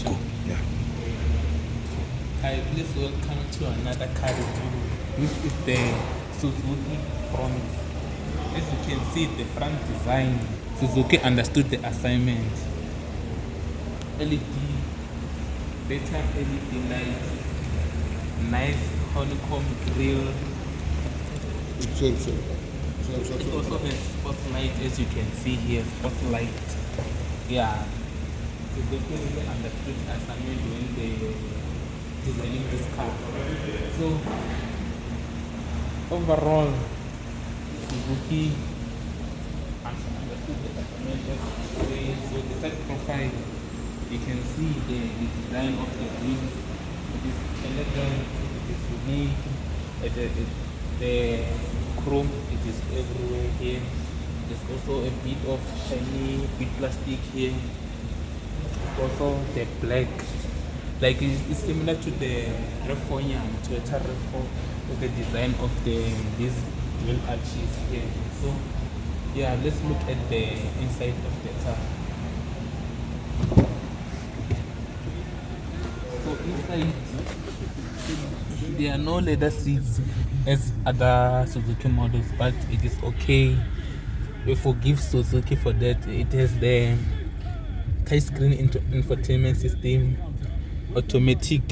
Go. Yeah. Hi, please welcome to another car review, which is the Suzuki Fronx. As you can see, the front design, Suzuki understood the assignment. LED, daytime LED lights, nice honeycomb grille. Sorry. It also has spotlight, as you can see here, spotlight. Yeah, Suzuki really understood assignment when they designing this car. So overall, Suzuki understood the assignment. So the side profile, you can see the design of the wheels. It is elegant, it is unique. The chrome, it is everywhere here. There's also a bit of shiny bit plastic here. Also the black, like it's similar to the Refonia, Toyota Refo, with the design of these dual arches here. So yeah, let's look at the inside of the car. So inside, there are no leather seats as other Suzuki models, but it is okay. We forgive Suzuki for that. It has the touchscreen infotainment system, automatic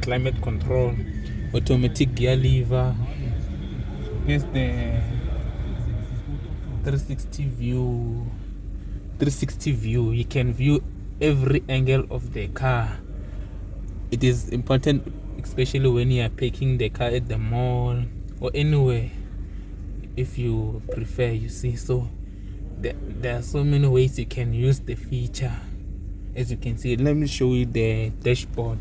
climate control, automatic gear lever. Here's the 360 view. 360 view. You can view every angle of the car. It is important, especially when you are parking the car at the mall or anywhere, if you prefer, you see. So there are so many ways you can use the feature. As you can see, let me show you the dashboard.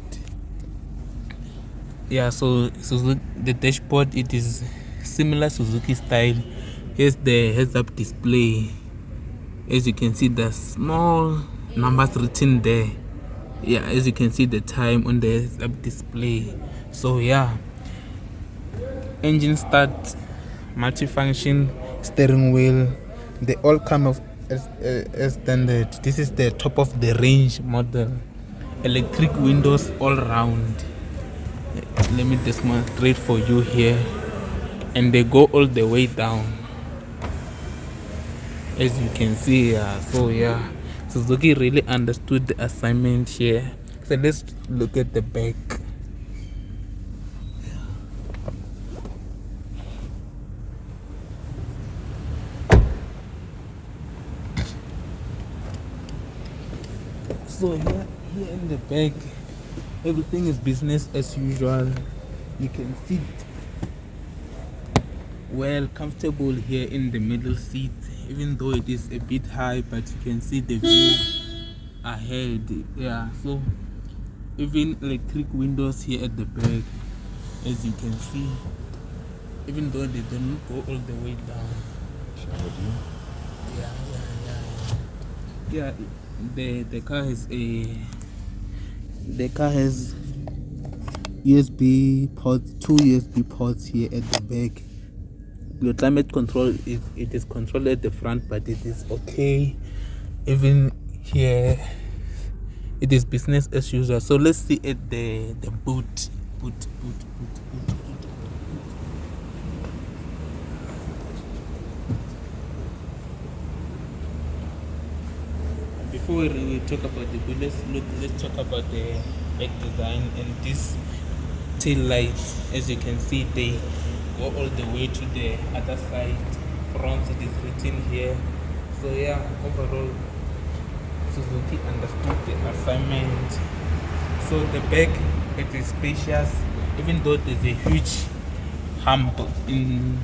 Yeah, so the dashboard, it is similar Suzuki style. Here's the heads-up display. As you can see, the small numbers written there. Yeah, as you can see, the time on the heads-up display. So yeah, engine start, multifunction, steering wheel, they all come as standard. This is the top of the range model. Electric windows all round. Let me demonstrate for you here, and they go all the way down, as you can see. So yeah, Suzuki really understood the assignment here. So let's look at the back. So here in the back, everything is business as usual. You can sit well comfortable here in the middle seat, even though it is a bit high, but you can see the view ahead. Yeah, so even electric windows here at the back, as you can see, even though they don't go all the way down. Yeah, the car has USB ports, 2 USB ports here at the back. Your climate control, it is controlled at the front, but it is okay. Even here, it is business as usual. So let's see at the boot. Before we talk about the boot, let's talk about the back design. And these tail lights, as you can see, they go all the way to the other side. Front, it is written here. So yeah, overall, Suzuki understood the assignment. So the back, it is spacious, even though there's a huge hump in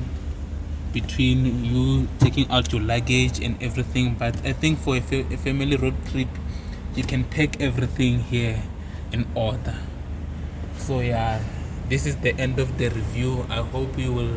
between you taking out your luggage and everything. But I think for a family road trip, you can pack everything here in order. So yeah, this is the end of the review. I hope you will